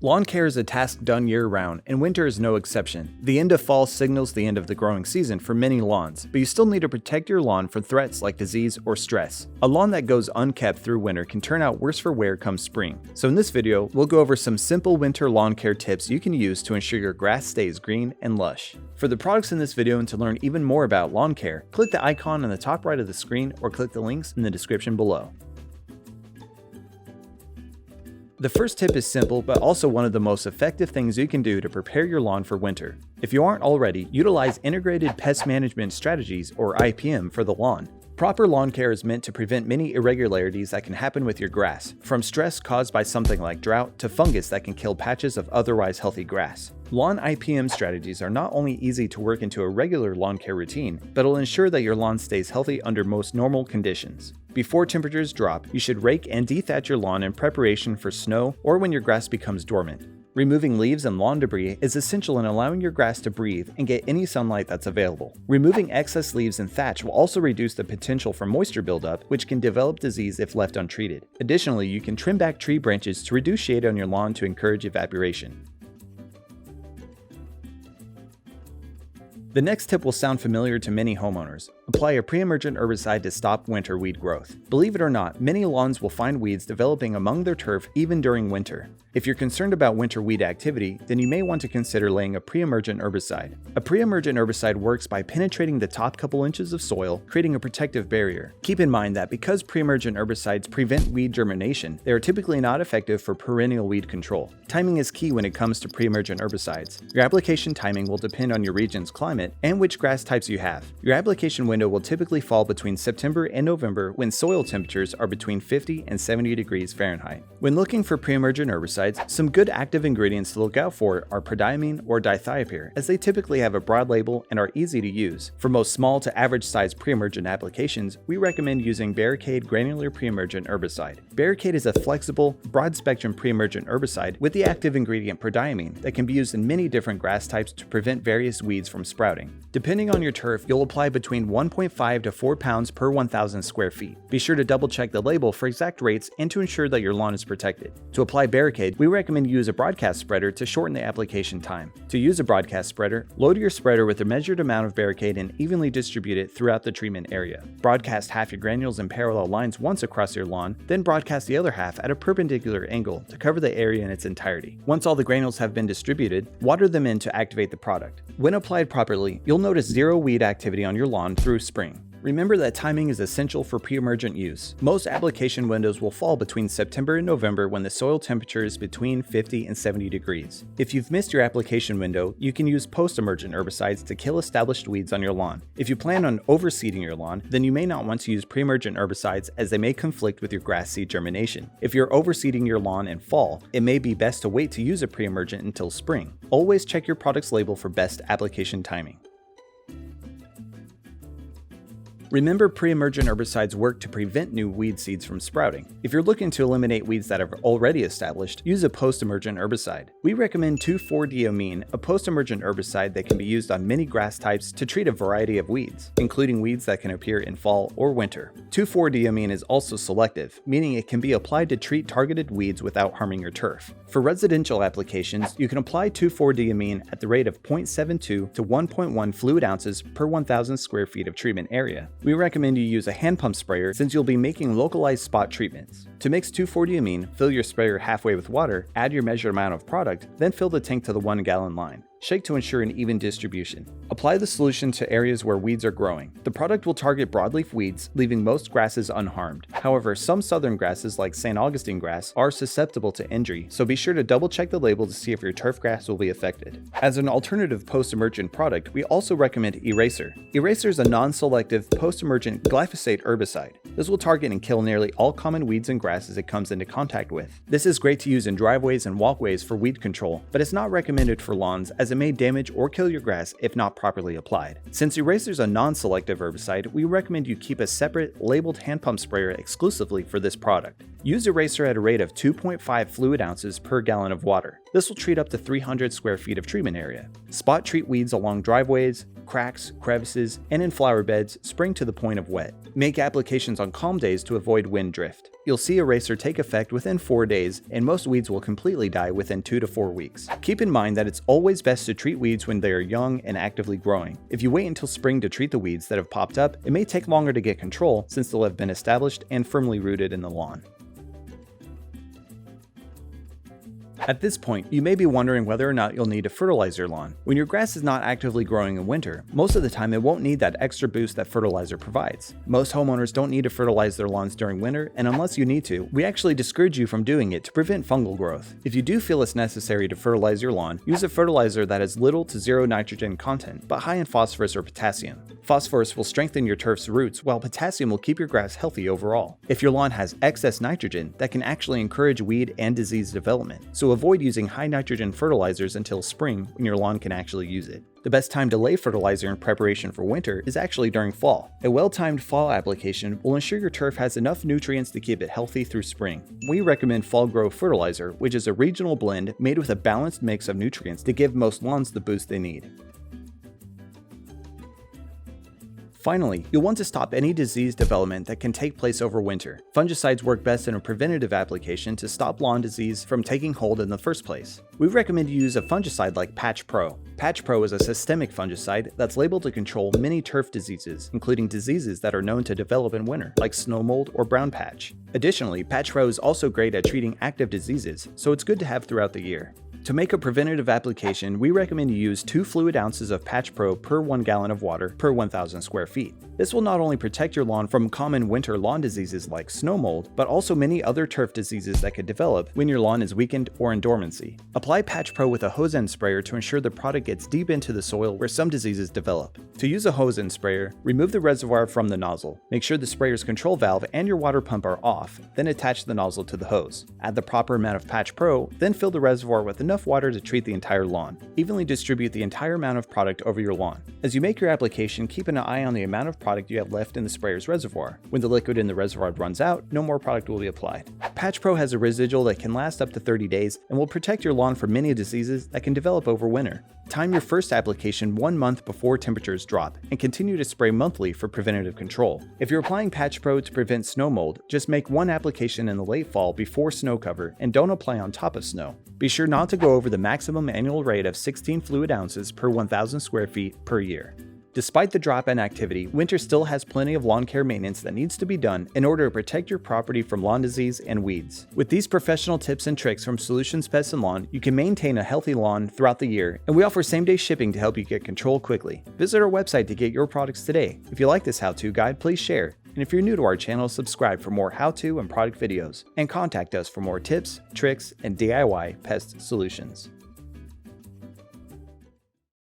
Lawn care is a task done year-round, and winter is no exception. The end of fall signals the end of the growing season for many lawns, but you still need to protect your lawn from threats like disease or stress. A lawn that goes unkept through winter can turn out worse for wear come spring. So in this video, we'll go over some simple winter lawn care tips you can use to ensure your grass stays green and lush. For the products in this video and to learn even more about lawn care, click the icon on the top right of the screen or click the links in the description below. The first tip is simple, but also one of the most effective things you can do to prepare your lawn for winter. If you aren't already, utilize Integrated Pest Management strategies, or IPM, for the lawn. Proper lawn care is meant to prevent many irregularities that can happen with your grass, from stress caused by something like drought to fungus that can kill patches of otherwise healthy grass. Lawn IPM strategies are not only easy to work into a regular lawn care routine, but will ensure that your lawn stays healthy under most normal conditions. Before temperatures drop, you should rake and dethatch your lawn in preparation for snow or when your grass becomes dormant. Removing leaves and lawn debris is essential in allowing your grass to breathe and get any sunlight that's available. Removing excess leaves and thatch will also reduce the potential for moisture buildup, which can develop disease if left untreated. Additionally, you can trim back tree branches to reduce shade on your lawn to encourage evaporation. The next tip will sound familiar to many homeowners. Apply a pre-emergent herbicide to stop winter weed growth. Believe it or not, many lawns will find weeds developing among their turf even during winter. If you're concerned about winter weed activity, then you may want to consider laying a pre-emergent herbicide. A pre-emergent herbicide works by penetrating the top couple inches of soil, creating a protective barrier. Keep in mind that because pre-emergent herbicides prevent weed germination, they are typically not effective for perennial weed control. Timing is key when it comes to pre-emergent herbicides. Your application timing will depend on your region's climate and which grass types you have. Your application window will typically fall between September and November when soil temperatures are between 50 and 70 degrees Fahrenheit. When looking for pre-emergent herbicides, some good active ingredients to look out for are prodiamine or dithiopyr, as they typically have a broad label and are easy to use. For most small to average size pre-emergent applications, we recommend using Barricade Granular Pre-emergent Herbicide. Barricade is a flexible, broad-spectrum pre-emergent herbicide with the active ingredient prodiamine that can be used in many different grass types to prevent various weeds from sprouting. Depending on your turf, you'll apply between 1.5 to 4 pounds per 1,000 square feet. Be sure to double check the label for exact rates and to ensure that your lawn is protected. To apply Barricade, we recommend you use a broadcast spreader to shorten the application time. To use a broadcast spreader, load your spreader with a measured amount of Barricade and evenly distribute it throughout the treatment area. Broadcast half your granules in parallel lines once across your lawn, then broadcast the other half at a perpendicular angle to cover the area in its entirety. Once all the granules have been distributed, water them in to activate the product. When applied properly, you'll notice zero weed activity on your lawn through spring. Remember that timing is essential for pre-emergent use. Most application windows will fall between September and November when the soil temperature is between 50 and 70 degrees. If you've missed your application window, you can use post-emergent herbicides to kill established weeds on your lawn. If you plan on overseeding your lawn, then you may not want to use pre-emergent herbicides as they may conflict with your grass seed germination. If you're overseeding your lawn in fall, it may be best to wait to use a pre-emergent until spring. Always check your product's label for best application timing. Remember, pre-emergent herbicides work to prevent new weed seeds from sprouting. If you're looking to eliminate weeds that are already established, use a post-emergent herbicide. We recommend 2,4-D-Amine, a post-emergent herbicide that can be used on many grass types to treat a variety of weeds, including weeds that can appear in fall or winter. 2,4-D-Amine is also selective, meaning it can be applied to treat targeted weeds without harming your turf. For residential applications, you can apply 2,4-D-Amine at the rate of 0.72 to 1.1 fluid ounces per 1,000 square feet of treatment area. We recommend you use a hand pump sprayer since you'll be making localized spot treatments. To mix 2,4-D-Amine, fill your sprayer halfway with water, add your measured amount of product, then fill the tank to the 1-gallon line. Shake to ensure an even distribution. Apply the solution to areas where weeds are growing. The product will target broadleaf weeds, leaving most grasses unharmed. However, some southern grasses like St. Augustine grass are susceptible to injury, so be sure to double check the label to see if your turf grass will be affected. As an alternative post-emergent product, we also recommend Eraser. Eraser is a non-selective post-emergent glyphosate herbicide. This will target and kill nearly all common weeds and grasses it comes into contact with. This is great to use in driveways and walkways for weed control, but it's not recommended for lawns as it may damage or kill your grass if not properly applied. Since Eraser is a non-selective herbicide, we recommend you keep a separate, labeled hand pump sprayer exclusively for this product. Use Eraser at a rate of 2.5 fluid ounces per gallon of water. This will treat up to 300 square feet of treatment area. Spot treat weeds along driveways, cracks, crevices, and in flower beds, spring to the point of wet. Make applications on calm days to avoid wind drift. You'll see Eraser take effect within 4 days, and most weeds will completely die within 2 to 4 weeks. Keep in mind that it's always best to treat weeds when they are young and actively growing. If you wait until spring to treat the weeds that have popped up, it may take longer to get control since they'll have been established and firmly rooted in the lawn. At this point, you may be wondering whether or not you'll need to fertilize your lawn. When your grass is not actively growing in winter, most of the time it won't need that extra boost that fertilizer provides. Most homeowners don't need to fertilize their lawns during winter, and unless you need to, we actually discourage you from doing it to prevent fungal growth. If you do feel it's necessary to fertilize your lawn, use a fertilizer that has little to zero nitrogen content, but high in phosphorus or potassium. Phosphorus will strengthen your turf's roots, while potassium will keep your grass healthy overall. If your lawn has excess nitrogen, that can actually encourage weed and disease development, so avoid using high nitrogen fertilizers until spring when your lawn can actually use it. The best time to lay fertilizer in preparation for winter is actually during fall. A well-timed fall application will ensure your turf has enough nutrients to keep it healthy through spring. We recommend Fall Grow Fertilizer, which is a regional blend made with a balanced mix of nutrients to give most lawns the boost they need. Finally, you'll want to stop any disease development that can take place over winter. Fungicides work best in a preventative application to stop lawn disease from taking hold in the first place. We recommend you use a fungicide like Patch Pro. Patch Pro is a systemic fungicide that's labeled to control many turf diseases, including diseases that are known to develop in winter, like snow mold or brown patch. Additionally, Patch Pro is also great at treating active diseases, so it's good to have throughout the year. To make a preventative application, we recommend you use 2 fluid ounces of Patch Pro per 1 gallon of water per 1,000 square feet. This will not only protect your lawn from common winter lawn diseases like snow mold, but also many other turf diseases that could develop when your lawn is weakened or in dormancy. Apply Patch Pro with a hose end sprayer to ensure the product gets deep into the soil where some diseases develop. To use a hose end sprayer, remove the reservoir from the nozzle. Make sure the sprayer's control valve and your water pump are off, then attach the nozzle to the hose. Add the proper amount of Patch Pro, then fill the reservoir with enough water to treat the entire lawn. Evenly distribute the entire amount of product over your lawn. As you make your application, keep an eye on the amount of product you have left in the sprayer's reservoir. When the liquid in the reservoir runs out, no more product will be applied. Patch Pro has a residual that can last up to 30 days and will protect your lawn from many diseases that can develop over winter. Time your first application 1 month before temperatures drop, and continue to spray monthly for preventative control. If you're applying Patch Pro to prevent snow mold, just make 1 application in the late fall before snow cover and don't apply on top of snow. Be sure not to go over the maximum annual rate of 16 fluid ounces per 1,000 square feet per year. Despite the drop in activity, winter still has plenty of lawn care maintenance that needs to be done in order to protect your property from lawn disease and weeds. With these professional tips and tricks from Solutions Pest and Lawn, you can maintain a healthy lawn throughout the year, and we offer same-day shipping to help you get control quickly. Visit our website to get your products today. If you like this how-to guide, please share. And if you're new to our channel, subscribe for more how-to and product videos, and contact us for more tips, tricks, and DIY pest solutions.